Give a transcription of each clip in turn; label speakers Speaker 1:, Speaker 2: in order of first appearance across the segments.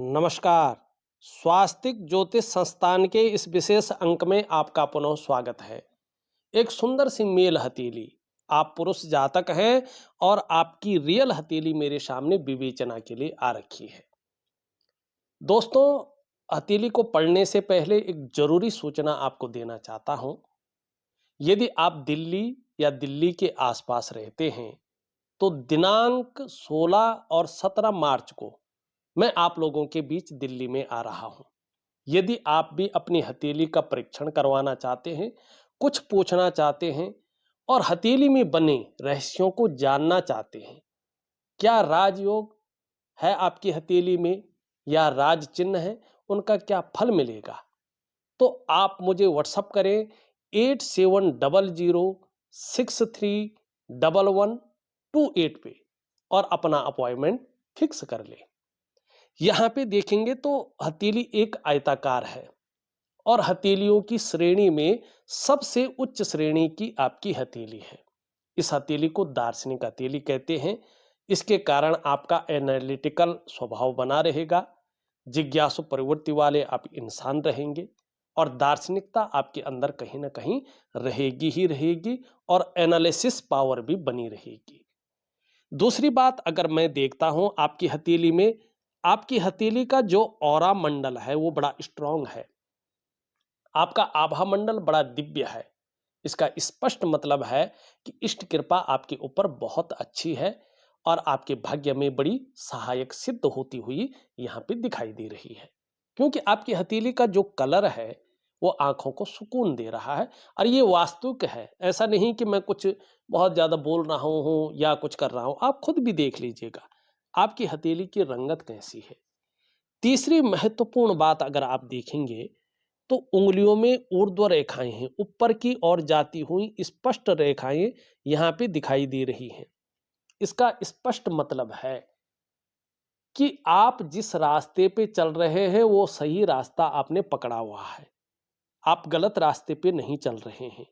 Speaker 1: नमस्कार। स्वास्तिक ज्योतिष संस्थान के इस विशेष अंक में आपका पुनः स्वागत है। एक सुंदर सी मेल हथेली, आप पुरुष जातक हैं और आपकी रियल हथेली मेरे सामने विवेचना के लिए आ रखी है। दोस्तों, हथेली को पढ़ने से पहले एक जरूरी सूचना आपको देना चाहता हूं। यदि आप दिल्ली या दिल्ली के आसपास रहते हैं तो दिनांक 16 और 17 मार्च को मैं आप लोगों के बीच दिल्ली में आ रहा हूं। यदि आप भी अपनी हथेली का परीक्षण करवाना चाहते हैं, कुछ पूछना चाहते हैं और हथेली में बने रहस्यों को जानना चाहते हैं, क्या राजयोग है आपकी हथेली में या राज चिन्ह है, उनका क्या फल मिलेगा, तो आप मुझे व्हाट्सअप करें 8700631128 पे और अपना अपॉइंटमेंट फिक्स कर लें। यहाँ पे देखेंगे तो हथेली एक आयताकार है और हथेलियों की श्रेणी में सबसे उच्च श्रेणी की आपकी हथेली है। इस हथेली को दार्शनिक हथेली कहते हैं। इसके कारण आपका एनालिटिकल स्वभाव बना रहेगा, जिज्ञासु प्रवृत्ति वाले आप इंसान रहेंगे और दार्शनिकता आपके अंदर कहीं ना कहीं रहेगी ही रहेगी और एनालिसिस पावर भी बनी रहेगी। दूसरी बात, अगर मैं देखता हूं आपकी हथेली में, आपकी हथेली का जो ऑरा मंडल है वो बड़ा स्ट्रांग है। आपका आभा मंडल बड़ा दिव्य है। इसका स्पष्ट मतलब है कि इष्ट कृपा आपके ऊपर बहुत अच्छी है और आपके भाग्य में बड़ी सहायक सिद्ध होती हुई यहाँ पे दिखाई दे रही है, क्योंकि आपकी हथेली का जो कलर है वो आंखों को सुकून दे रहा है और ये वास्तविक है। ऐसा नहीं कि मैं कुछ बहुत ज्यादा बोल रहा हूँ या कुछ कर रहा हूँ, आप खुद भी देख लीजिएगा आपकी हथेली की रंगत कैसी है। तीसरी महत्वपूर्ण बात अगर आप देखेंगे तो उंगलियों में ऊर्ध्व रेखाएं हैं, ऊपर की ओर जाती हुई स्पष्ट रेखाएं यहां पे दिखाई दे रही हैं। इसका स्पष्ट मतलब है कि आप जिस रास्ते पे चल रहे हैं वो सही रास्ता आपने पकड़ा हुआ है, आप गलत रास्ते पे नहीं चल रहे हैं।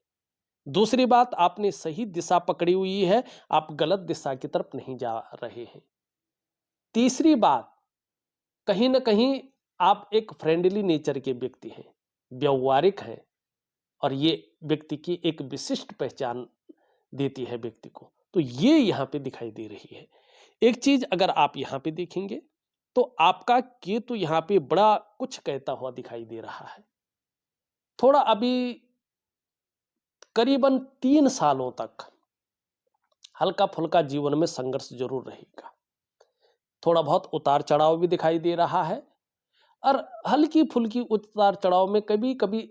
Speaker 1: दूसरी बात, आपने सही दिशा पकड़ी हुई है, आप गलत दिशा की तरफ नहीं जा रहे हैं। तीसरी बात, कहीं ना कहीं आप एक फ्रेंडली नेचर के व्यक्ति हैं, व्यवहारिक हैं और ये व्यक्ति की एक विशिष्ट पहचान देती है व्यक्ति को। तो ये यहाँ पे दिखाई दे रही है। एक चीज अगर आप यहाँ पे देखेंगे तो आपका केतु यहाँ पे बड़ा कुछ कहता हुआ दिखाई दे रहा है। थोड़ा अभी करीबन 3 सालों तक हल्का फुल्का जीवन में संघर्ष जरूर रहेगा। थोड़ा बहुत उतार चढ़ाव भी दिखाई दे रहा है और हल्की फुल्की उतार चढ़ाव में कभी कभी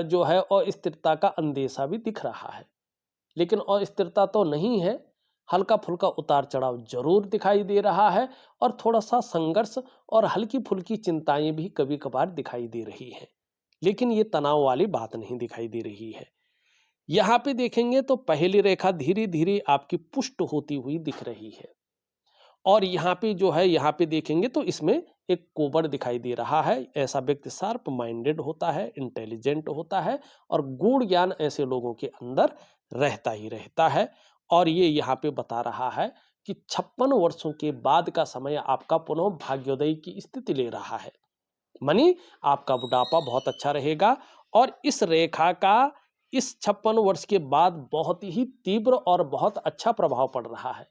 Speaker 1: जो है अस्थिरता का अंदेशा भी दिख रहा है। लेकिन अस्थिरता तो नहीं है, हल्का फुल्का उतार चढ़ाव जरूर दिखाई दे रहा है और थोड़ा सा संघर्ष और हल्की फुल्की चिंताएं भी कभी कभार दिखाई दे रही हैं। लेकिन ये तनाव वाली बात नहीं दिखाई दे रही है। यहाँ पे देखेंगे तो पहली रेखा धीरे धीरे आपकी पुष्ट होती हुई दिख रही है और यहाँ पे जो है, यहाँ पे देखेंगे तो इसमें एक कोबर दिखाई दे रहा है। ऐसा व्यक्ति शार्प माइंडेड होता है, इंटेलिजेंट होता है और गूढ़ ज्ञान ऐसे लोगों के अंदर रहता ही रहता है। और ये यहाँ पे बता रहा है कि 56 वर्षों के बाद का समय आपका पुनः भाग्योदय की स्थिति ले रहा है। मनी आपका बुढ़ापा बहुत अच्छा रहेगा और इस रेखा का इस 56 वर्ष के बाद बहुत ही तीव्र और बहुत अच्छा प्रभाव पड़ रहा है।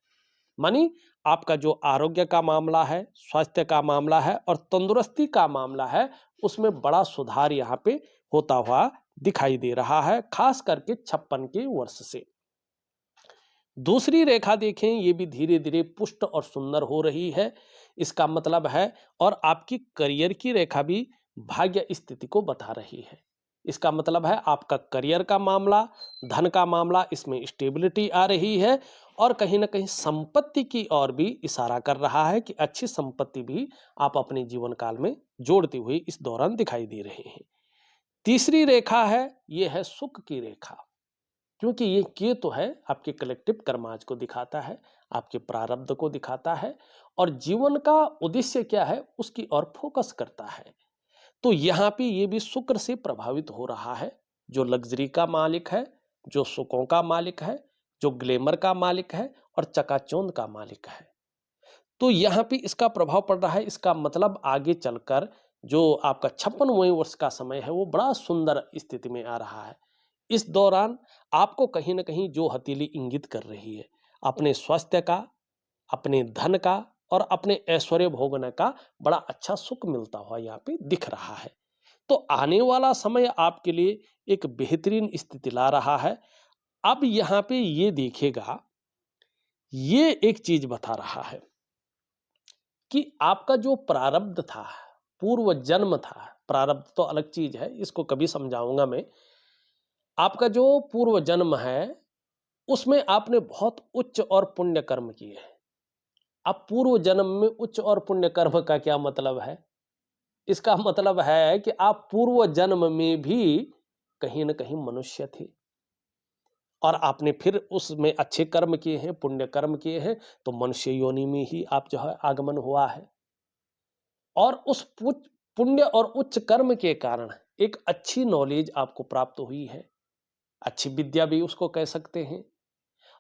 Speaker 1: मानी आपका जो आरोग्य का मामला है, स्वास्थ्य का मामला है और तंदुरुस्ती का मामला है, उसमें बड़ा सुधार यहाँ पे होता हुआ दिखाई दे रहा है, खास करके 56 के वर्ष से। दूसरी रेखा देखें, ये भी धीरे धीरे पुष्ट और सुंदर हो रही है। इसका मतलब है, और आपकी करियर की रेखा भी भाग्य स्थिति को बता रही है। इसका मतलब है आपका करियर का मामला, धन का मामला, इसमें स्टेबिलिटी आ रही है और कहीं ना कहीं संपत्ति की ओर भी इशारा कर रहा है कि अच्छी संपत्ति भी आप अपने जीवन काल में जोड़ते हुए इस दौरान दिखाई दे रहे हैं। तीसरी रेखा है, यह है सुख की रेखा, क्योंकि ये केतु है आपके कलेक्टिव कर्माज को दिखाता है, आपके प्रारब्ध को दिखाता है और जीवन का उद्देश्य क्या है उसकी ओर फोकस करता है। तो यहाँ पे ये भी शुक्र से प्रभावित हो रहा है, जो लग्जरी का मालिक है, जो सुखों का मालिक है, जो ग्लैमर का मालिक है और चकाचौंध का मालिक है। तो यहाँ पे इसका प्रभाव पड़ रहा है। इसका मतलब आगे चलकर जो आपका 56वें वर्ष का समय है वो बड़ा सुंदर स्थिति में आ रहा है। इस दौरान आपको कहीं न कहीं जो हथेली इंगित कर रही है, अपने स्वास्थ्य का, अपने धन का और अपने ऐश्वर्य भोगने का बड़ा अच्छा सुख मिलता हुआ यहाँ पे दिख रहा है। तो आने वाला समय आपके लिए एक बेहतरीन स्थिति ला रहा है। अब यहाँ पे ये देखिएगा, ये एक चीज बता रहा है कि आपका जो प्रारब्ध था, पूर्व जन्म था, प्रारब्ध तो अलग चीज है, इसको कभी समझाऊंगा मैं। आपका जो पूर्व जन्म है, उसमें आपने बहुत उच्च और पुण्य कर्म किए हैं। अब पूर्व जन्म में उच्च और पुण्य कर्म का क्या मतलब है? इसका मतलब है कि आप पूर्व जन्म में भी कहीं न कहीं मनुष्य थे और आपने फिर उसमें अच्छे कर्म किए हैं, पुण्य कर्म किए हैं, तो मनुष्य योनि में ही आप जो है आगमन हुआ है। और उस पुण्य और उच्च कर्म के कारण एक अच्छी नॉलेज आपको प्राप्त हुई है, अच्छी विद्या भी उसको कह सकते हैं,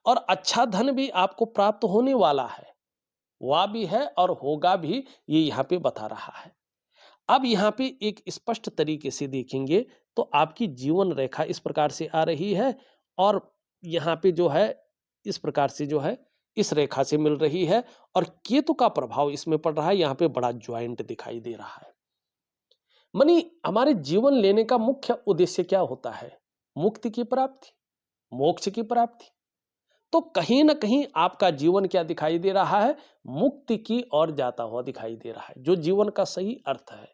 Speaker 1: और अच्छा धन भी आपको प्राप्त होने वाला है, हुआ भी है और होगा भी, ये यहाँ पे बता रहा है। अब यहाँ पे एक स्पष्ट तरीके से देखेंगे तो आपकी जीवन रेखा इस प्रकार से आ रही है और यहाँ पे जो है इस प्रकार से जो है इस रेखा से मिल रही है और केतु का प्रभाव इसमें पड़ रहा है। यहाँ पे बड़ा ज्वाइंट दिखाई दे रहा है। मनी हमारे जीवन लेने का मुख्य उद्देश्य क्या होता है? मुक्ति की प्राप्ति, मोक्ष की प्राप्ति। तो कहीं ना कहीं आपका जीवन क्या दिखाई दे रहा है? मुक्ति की ओर जाता हुआ दिखाई दे रहा है, जो जीवन का सही अर्थ है।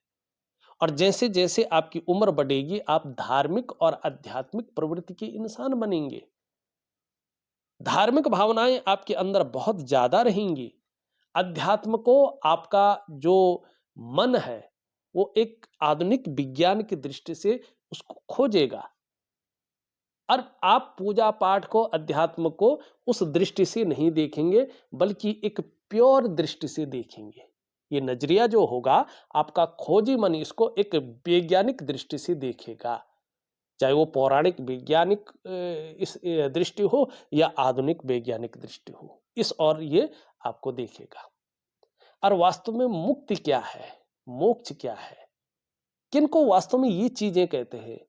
Speaker 1: और जैसे जैसे आपकी उम्र बढ़ेगी, आप धार्मिक और आध्यात्मिक प्रवृत्ति के इंसान बनेंगे। धार्मिक भावनाएं आपके अंदर बहुत ज्यादा रहेंगी। अध्यात्म को आपका जो मन है वो एक आधुनिक विज्ञान की दृष्टि से उसको खोजेगा और आप पूजा पाठ को, अध्यात्म को उस दृष्टि से नहीं देखेंगे, बल्कि एक प्योर दृष्टि से देखेंगे। ये नजरिया जो होगा आपका, खोजी मन इसको एक वैज्ञानिक दृष्टि से देखेगा, चाहे वो पौराणिक वैज्ञानिक इस दृष्टि हो या आधुनिक वैज्ञानिक दृष्टि हो, इस और ये आपको देखेगा। और वास्तव में मुक्ति क्या है, मोक्ष क्या है, किनको वास्तव में ये चीजें कहते हैं?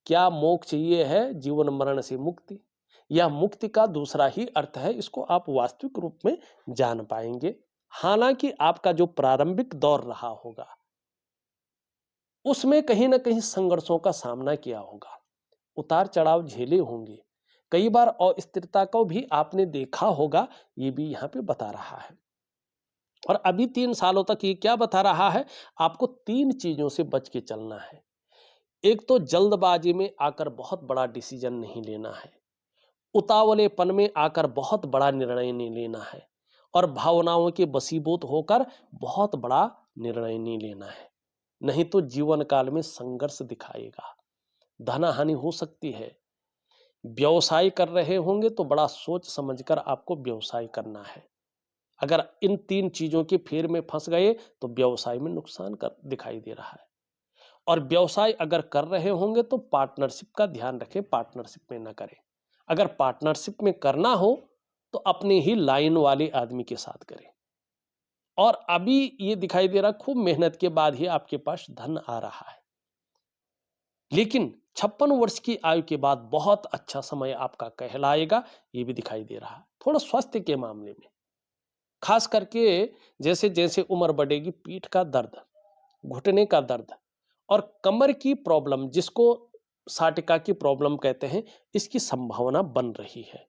Speaker 1: क्या मोक्ष ये है जीवन मरण से मुक्ति, या मुक्ति का दूसरा ही अर्थ है? इसको आप वास्तविक रूप में जान पाएंगे। हालांकि आपका जो प्रारंभिक दौर रहा होगा उसमें कहीं ना कहीं संघर्षों का सामना किया होगा, उतार चढ़ाव झेले होंगे, कई बार अस्थिरता को भी आपने देखा होगा, ये भी यहाँ पे बता रहा है। और अभी 3 सालों तक ये क्या बता रहा है? आपको 3 चीजों से बच के चलना है। एक तो जल्दबाजी में आकर बहुत बड़ा डिसीजन नहीं लेना है, उतावलेपन में आकर बहुत बड़ा निर्णय नहीं लेना है, और भावनाओं के वशीभूत होकर बहुत बड़ा निर्णय नहीं लेना है। नहीं तो जीवन काल में संघर्ष दिखाएगा, धन हानि हो सकती है। व्यवसाय कर रहे होंगे तो बड़ा सोच समझकर आपको व्यवसाय करना है। अगर इन 3 चीजों के फेर में फंस गए तो व्यवसाय में नुकसान कर दिखाई दे रहा है। और व्यवसाय अगर कर रहे होंगे तो पार्टनरशिप का ध्यान रखें, पार्टनरशिप में ना करें। अगर पार्टनरशिप में करना हो तो अपने ही लाइन वाले आदमी के साथ करें। और अभी ये दिखाई दे रहा, खूब मेहनत के बाद ही आपके पास धन आ रहा है, लेकिन 56 वर्ष की आयु के बाद बहुत अच्छा समय आपका कहलाएगा, ये भी दिखाई दे रहा है। थोड़ा स्वास्थ्य के मामले में खास करके जैसे जैसे उम्र बढ़ेगी, पीठ का दर्द, घुटने का दर्द और कमर की प्रॉब्लम, जिसको साटिका की प्रॉब्लम कहते हैं, इसकी संभावना बन रही है।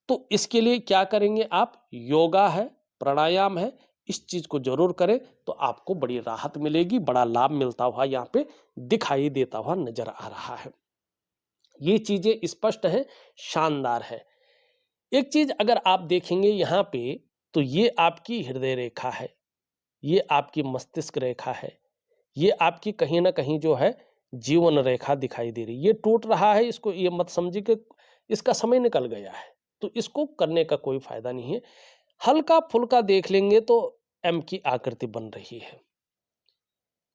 Speaker 1: तो इसके लिए क्या करेंगे आप? योगा है, प्राणायाम है, इस चीज को जरूर करें तो आपको बड़ी राहत मिलेगी, बड़ा लाभ मिलता हुआ यहाँ पे दिखाई देता हुआ नजर आ रहा है। ये चीजें स्पष्ट हैं, शानदार है। एक चीज अगर आप देखेंगे यहाँ पे, तो ये आपकी हृदय रेखा है, ये आपकी मस्तिष्क रेखा है, ये आपकी कहीं ना कहीं जो है जीवन रेखा दिखाई दे रही है। ये टूट रहा है, इसको ये मत समझिए कि इसका समय निकल गया है, तो इसको करने का कोई फायदा नहीं है। हल्का फुल्का देख लेंगे तो एम की आकृति बन रही है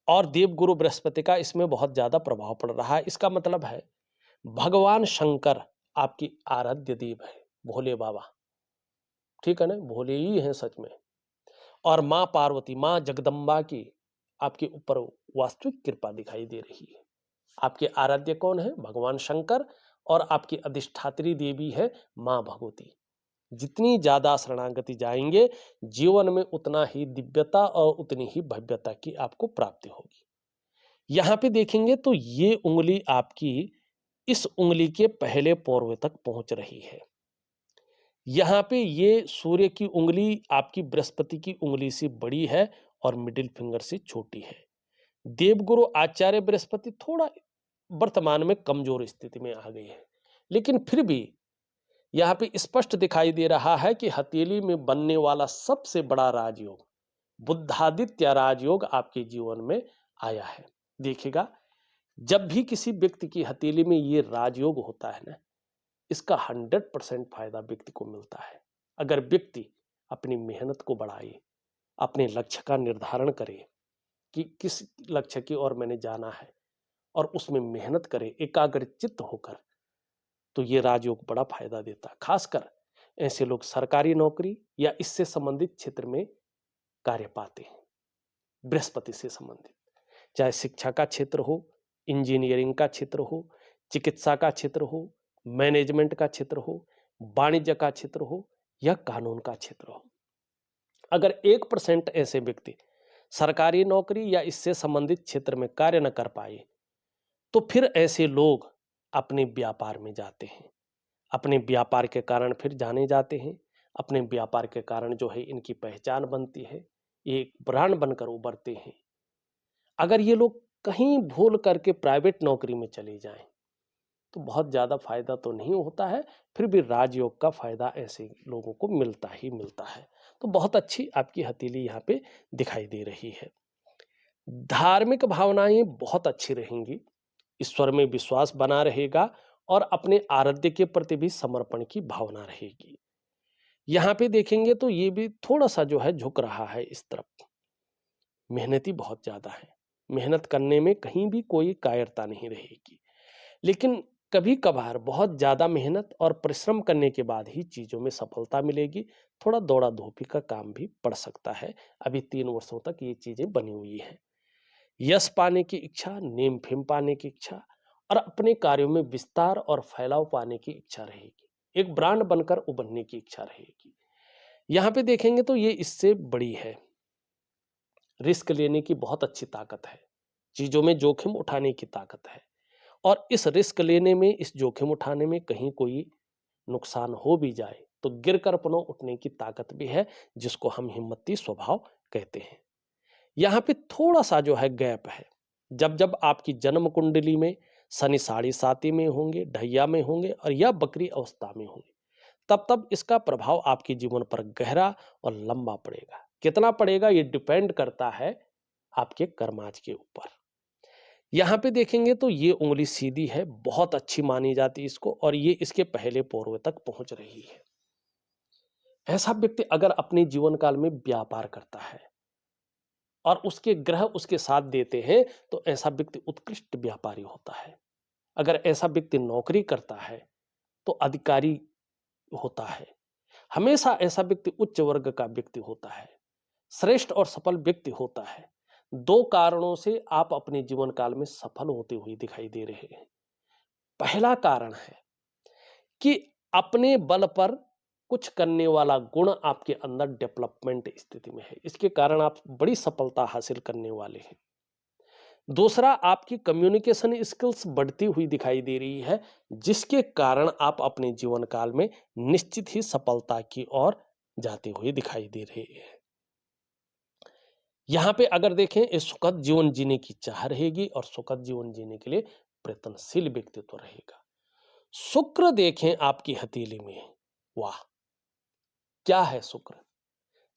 Speaker 1: और देवगुरु बृहस्पति का इसमें बहुत ज्यादा प्रभाव पड़ रहा है। इसका मतलब है भगवान शंकर आपकी आराध्य देव है, भोले बाबा, ठीक है ना, भोले ही हैं सच में। और माँ पार्वती, माँ जगदम्बा की आपके ऊपर वास्तविक कृपा दिखाई दे रही है। आपके आराध्य कौन है? भगवान शंकर। और आपकी अधिष्ठात्री देवी है माँ भगवती। जितनी ज्यादा शरणागति जाएंगे, जीवन में उतना ही दिव्यता और उतनी ही भव्यता की आपको प्राप्ति होगी। यहां पे देखेंगे तो ये उंगली आपकी इस उंगली के पहले पोर्वे तक पहुंच रही है। यहाँ पे ये सूर्य की उंगली आपकी बृहस्पति की उंगली से बड़ी है और मिडिल फिंगर से छोटी है। देवगुरु आचार्य बृहस्पति थोड़ा वर्तमान में कमजोर स्थिति में आ गई है, लेकिन फिर भी यहाँ पे स्पष्ट दिखाई दे रहा है कि हथेली में बनने वाला सबसे बड़ा राजयोग, बुद्धादित्य राजयोग आपके जीवन में आया है। देखिएगा, जब भी किसी व्यक्ति की हथेली में ये राजयोग होता है ना, इसका 100% फायदा व्यक्ति को मिलता है। अगर व्यक्ति अपनी मेहनत को बढ़ाए, अपने लक्ष्य का निर्धारण करे कि किस लक्ष्य की ओर मैंने जाना है और उसमें मेहनत करे एकाग्रचित्त होकर, तो ये राजयोग बड़ा फायदा देता है। खासकर ऐसे लोग सरकारी नौकरी या इससे संबंधित क्षेत्र में कार्य पाते हैं, बृहस्पति से संबंधित, चाहे शिक्षा का क्षेत्र हो, इंजीनियरिंग का क्षेत्र हो, चिकित्सा का क्षेत्र हो, मैनेजमेंट का क्षेत्र हो, वाणिज्य का क्षेत्र हो या कानून का क्षेत्र हो। अगर 1% ऐसे व्यक्ति सरकारी नौकरी या इससे संबंधित क्षेत्र में कार्य न कर पाए, तो फिर ऐसे लोग अपने व्यापार में जाते हैं। अपने व्यापार के कारण फिर जाने जाते हैं। अपने व्यापार के कारण जो है इनकी पहचान बनती है, ये एक ब्रांड बनकर उभरते हैं। अगर ये लोग कहीं भूल करके प्राइवेट नौकरी में चले जाएं, तो बहुत ज़्यादा फायदा तो नहीं होता है, फिर भी राजयोग का फायदा ऐसे लोगों को मिलता ही मिलता है। तो बहुत अच्छी आपकी हथेली यहाँ पे दिखाई दे रही है। धार्मिक भावनाएं बहुत अच्छी रहेंगी, ईश्वर में विश्वास बना रहेगा और अपने आराध्य के प्रति भी समर्पण की भावना रहेगी। यहाँ पे देखेंगे तो ये भी थोड़ा सा जो है झुक रहा है इस तरफ। मेहनती बहुत ज्यादा है, मेहनत करने में कहीं भी कोई कायरता नहीं रहेगी, लेकिन कभी कभार बहुत ज्यादा मेहनत और परिश्रम करने के बाद ही चीजों में सफलता मिलेगी। थोड़ा दौड़ा धूपी का काम भी पड़ सकता है। अभी 3 वर्षों तक ये चीजें बनी हुई हैं। यश पाने की इच्छा, नेम फेम पाने की इच्छा और अपने कार्यों में विस्तार और फैलाव पाने की इच्छा रहेगी। एक ब्रांड बनकर उभरने की इच्छा रहेगी। यहां पे देखेंगे तो ये इससे बड़ी है। रिस्क लेने की बहुत अच्छी ताकत है, चीजों में जोखिम उठाने की ताकत है, और इस रिस्क लेने में, इस जोखिम उठाने में कहीं कोई नुकसान हो भी जाए तो गिरकर पुनः उठने की ताकत भी है, जिसको हम हिम्मती स्वभाव कहते हैं। यहाँ पे थोड़ा सा जो है गैप है। जब जब आपकी जन्म कुंडली में शनि 7.5 में होंगे, ढैया में होंगे और या बकरी अवस्था में होंगे, तब तब इसका प्रभाव आपके जीवन पर गहरा और लंबा पड़ेगा। कितना पड़ेगा ये डिपेंड करता है आपके कर्माज के ऊपर। यहाँ पे देखेंगे तो ये उंगली सीधी है, बहुत अच्छी मानी जाती है इसको, और ये इसके पहले पोर्वे तक पहुंच रही है। ऐसा व्यक्ति अगर अपने जीवन काल में व्यापार करता है और उसके ग्रह उसके साथ देते हैं, तो ऐसा व्यक्ति उत्कृष्ट व्यापारी होता है। अगर ऐसा व्यक्ति नौकरी करता है तो अधिकारी होता है। हमेशा ऐसा व्यक्ति उच्च वर्ग का व्यक्ति होता है, श्रेष्ठ और सफल व्यक्ति होता है। 2 कारणों से आप अपने जीवन काल में सफल होते हुए दिखाई दे रहे हैं। पहला कारण है कि अपने बल पर कुछ करने वाला गुण आपके अंदर डेवलपमेंट स्थिति में है, इसके कारण आप बड़ी सफलता हासिल करने वाले हैं। दूसरा, आपकी कम्युनिकेशन स्किल्स बढ़ती हुई दिखाई दे रही है, जिसके कारण आप अपने जीवन काल में निश्चित ही सफलता की ओर जाते हुए दिखाई दे रहे हैं। यहां पे अगर देखें, इस सुखद जीवन जीने की चाह रहेगी और सुखद जीवन जीने के लिए प्रयत्नशील व्यक्तित्व रहेगा। शुक्र देखें आपकी हथेली में, वाह क्या है शुक्र।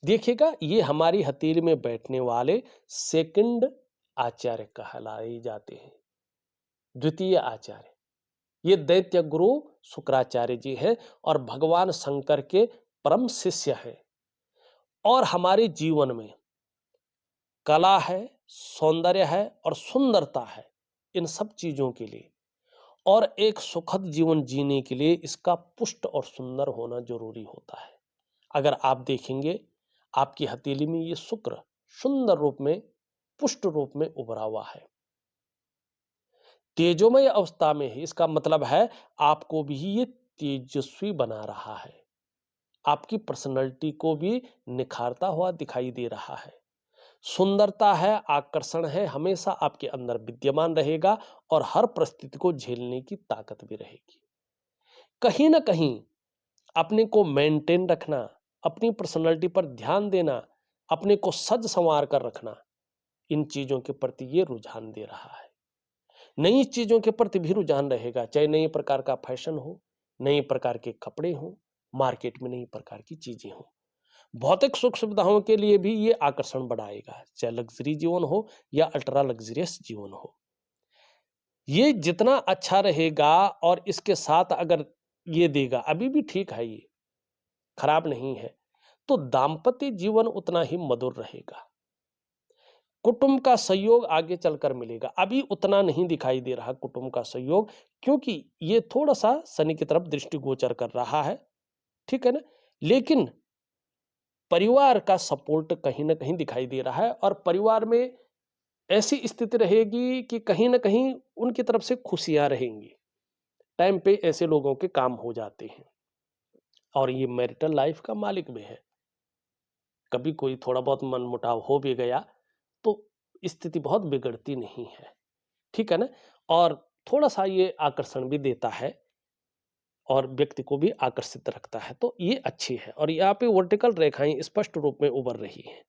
Speaker 1: देखिएगा, ये हमारी हथेली में बैठने वाले सेकंड आचार्य कहलाए जाते हैं, द्वितीय आचार्य। ये दैत्य गुरु शुक्राचार्य जी हैं और भगवान शंकर के परम शिष्य हैं। और हमारे जीवन में कला है, सौंदर्य है और सुंदरता है, इन सब चीजों के लिए और एक सुखद जीवन जीने के लिए इसका पुष्ट और सुंदर होना जरूरी होता है। अगर आप देखेंगे, आपकी हथेली में ये शुक्र सुंदर रूप में, पुष्ट रूप में उभरा हुआ है, तेजोमय अवस्था में है। इसका मतलब है आपको भी ये तेजस्वी बना रहा है, आपकी पर्सनैलिटी को भी निखारता हुआ दिखाई दे रहा है। सुंदरता है, आकर्षण है, हमेशा आपके अंदर विद्यमान रहेगा और हर परिस्थिति को झेलने की ताकत भी रहेगी। कहीं ना कहीं अपने को मेंटेन रखना, अपनी पर्सनैलिटी पर ध्यान देना, अपने को सज संवार कर रखना, इन चीजों के प्रति ये रुझान दे रहा है। नई चीजों के प्रति भी रुझान रहेगा, चाहे नई प्रकार का फैशन हो, नई प्रकार के कपड़े हो, मार्केट में नई प्रकार की चीजें हो। भौतिक सुख सुविधाओं के लिए भी ये आकर्षण बढ़ाएगा, चाहे लग्जरी जीवन हो या अल्ट्रा लग्जरियस जीवन हो। ये जितना अच्छा रहेगा और इसके साथ अगर ये देगा, अभी भी ठीक है, ये खराब नहीं है, तो दाम्पत्य जीवन उतना ही मधुर रहेगा। कुटुंब का सहयोग आगे चलकर मिलेगा, अभी उतना नहीं दिखाई दे रहा कुटुंब का सहयोग, क्योंकि ये थोड़ा सा शनि की तरफ दृष्टिगोचर कर रहा है, ठीक है ना। लेकिन परिवार का सपोर्ट कहीं ना कहीं दिखाई दे रहा है और परिवार में ऐसी स्थिति रहेगी कि कहीं ना कहीं उनकी तरफ से खुशियां रहेंगी। टाइम पे ऐसे लोगों के काम हो जाते हैं और ये मैरिटल लाइफ का मालिक भी है। कभी कोई थोड़ा बहुत मनमुटाव हो भी गया तो स्थिति बहुत बिगड़ती नहीं है, ठीक है ना। और थोड़ा सा ये आकर्षण भी देता है और व्यक्ति को भी आकर्षित रखता है, तो ये अच्छी है। और यहाँ पे वर्टिकल रेखाएं स्पष्ट रूप में उभर रही हैं,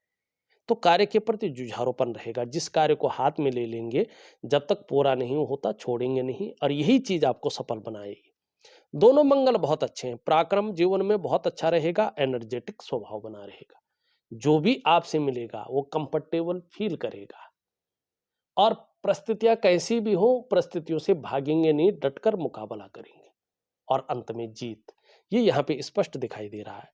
Speaker 1: तो कार्य के प्रति जुझारूपन रहेगा। जिस कार्य को हाथ में ले लेंगे, जब तक पूरा नहीं होता छोड़ेंगे नहीं, और यही चीज आपको सफल बनाएगी। दोनों मंगल बहुत अच्छे हैं, पराक्रम जीवन में बहुत अच्छा रहेगा, एनर्जेटिक स्वभाव बना रहेगा। जो भी आपसे मिलेगा वो कंफर्टेबल फील करेगा और परिस्थितियां कैसी भी हो, परिस्थितियों से भागेंगे नहीं, डटकर मुकाबला करेंगे और अंत में जीत। ये यहाँ पे स्पष्ट दिखाई दे रहा है।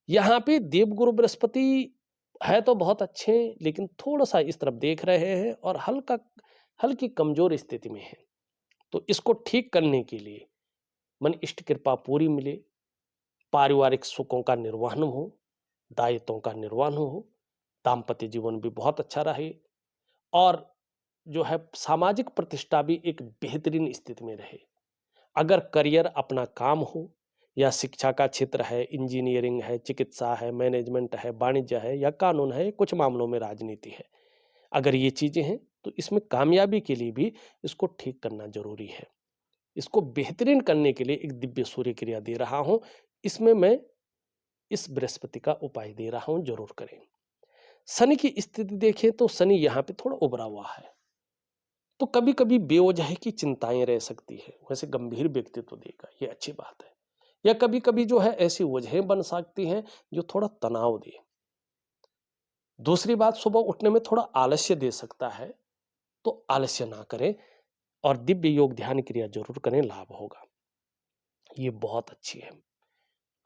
Speaker 1: यहाँ पे देवगुरु बृहस्पति है तो बहुत अच्छे, लेकिन थोड़ा सा इस तरफ देख रहे हैं और हल्की कमजोर स्थिति में है। तो इसको ठीक करने के लिए मन इष्ट कृपा पूरी मिले, पारिवारिक सुखों का निर्वहन हो, दायित्वों का निर्वहन हो, दाम्पत्य जीवन भी बहुत अच्छा रहे और जो है सामाजिक प्रतिष्ठा भी एक बेहतरीन स्थिति में रहे। अगर करियर अपना काम हो या शिक्षा का क्षेत्र है, इंजीनियरिंग है, चिकित्सा है, मैनेजमेंट है, वाणिज्य है या कानून है, कुछ मामलों में राजनीति है, अगर ये चीजें हैं तो इसमें कामयाबी के लिए भी इसको ठीक करना जरूरी है। इसको बेहतरीन करने के लिए एक दिव्य सूर्य क्रिया दे रहा हूं, इसमें मैं इस बृहस्पति का उपाय दे रहा हूं, जरूर करें। शनि की स्थिति देखें तो शनि यहाँ पे थोड़ा उभरा हुआ है, तो कभी कभी बेवजह की चिंताएं रह सकती है, वैसे गंभीर व्यक्तित्व देगा, ये अच्छी बात है। या कभी कभी जो है ऐसी वजहें बन सकती हैं जो थोड़ा तनाव दे। दूसरी बात, सुबह उठने में थोड़ा आलस्य दे सकता है, तो आलस्य ना करें और दिव्य योग ध्यान क्रिया जरूर करें, लाभ होगा। ये बहुत अच्छी है,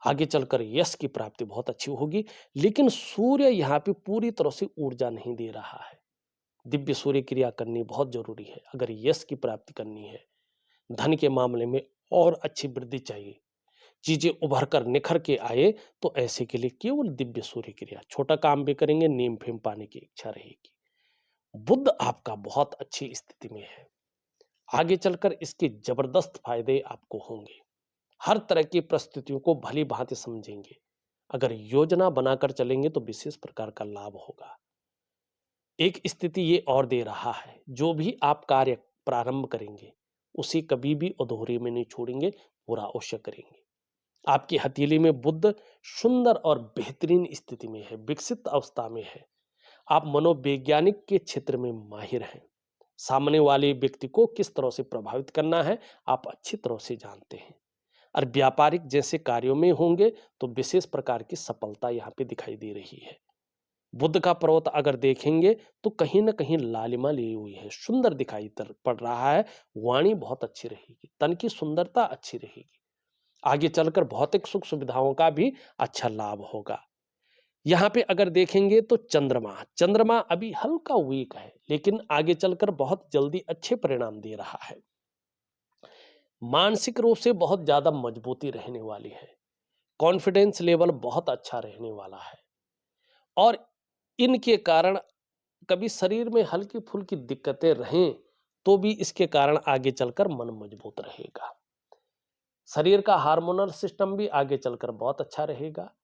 Speaker 1: आगे चलकर यश की प्राप्ति बहुत अच्छी होगी। लेकिन सूर्य यहाँ पे पूरी तरह से ऊर्जा नहीं दे रहा है, दिव्य सूर्य क्रिया करनी बहुत जरूरी है अगर यश की प्राप्ति करनी है। धन के मामले में और अच्छी वृद्धि चाहिए, चीजें उभर कर निखर के आए, तो ऐसे के लिए केवल दिव्य सूर्य क्रिया, छोटा काम भी करेंगे, नीम फेम पाने की इच्छा रहेगी। बुध आपका बहुत अच्छी स्थिति में है, आगे चलकर इसके जबरदस्त फायदे आपको होंगे। हर तरह की परिस्थितियों को भली भांति समझेंगे, अगर योजना बनाकर चलेंगे तो विशेष प्रकार का लाभ होगा। एक स्थिति ये और दे रहा है, जो भी आप कार्य प्रारंभ करेंगे उसे कभी भी अधूरे में नहीं छोड़ेंगे, पूरा अवश्य करेंगे। आपकी हथेली में बुध सुंदर और बेहतरीन स्थिति में है, विकसित अवस्था में है। आप मनोवैज्ञानिक के क्षेत्र में माहिर हैं, सामने वाले व्यक्ति को किस तरह से प्रभावित करना है आप अच्छी तरह से जानते हैं। और व्यापारिक जैसे कार्यों में होंगे तो विशेष प्रकार की सफलता यहाँ पे दिखाई दे रही है। बुद्ध का पर्वत अगर देखेंगे तो कहीं ना कहीं लालिमा ली हुई है, सुंदर दिखाई पड़ रहा है। वाणी बहुत अच्छी रहेगी, तन की सुंदरता अच्छी रहेगी, आगे चलकर भौतिक सुख सुविधाओं का भी अच्छा लाभ होगा। यहाँ पे अगर देखेंगे तो चंद्रमा चंद्रमा अभी हल्का वीक है, लेकिन आगे चलकर बहुत जल्दी अच्छे परिणाम दे रहा है। मानसिक रूप से बहुत ज्यादा मजबूती रहने वाली है, कॉन्फिडेंस लेवल बहुत अच्छा रहने वाला है। और इनके कारण कभी शरीर में हल्की-फुल्की दिक्कतें रहें, तो भी इसके कारण आगे चलकर मन मजबूत रहेगा। शरीर का हार्मोनल सिस्टम भी आगे चलकर बहुत अच्छा रहेगा,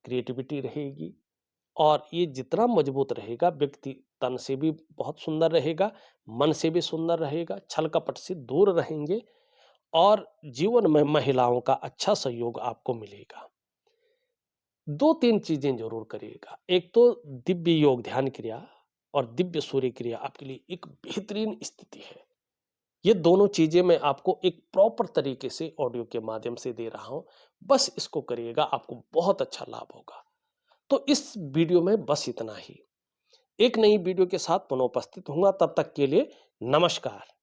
Speaker 1: क्रिएटिविटी रहेगी और ये जितना मजबूत रहेगा व्यक्ति तन से भी बहुत सुंदर रहेगा, मन से भी सुंदर रहेगा, छल-कपट से दूर रहेंगे और जीवन में महिलाओं का अच्छा सहयोग आपको मिलेगा। 2-3 चीज़ें ज़रूर करिएगा। एक तो दिव्य योग ध्यान क्रिया और दिव्य सूर्य क्रिया आपके लिए एक बेहतरीन स्थिति है। ये दोनों चीज़ें मैं आपको एक प्रॉपर तरीके से ऑडियो के माध्यम से दे रहा हूँ। बस इसको करिएगा, आपको बहुत अच्छा लाभ होगा। तो इस वीडियो में बस इतना ही। एक नई वीडियो के साथ पुनः उपस्थित होऊँगा, तब तक के लिए नमस्कार।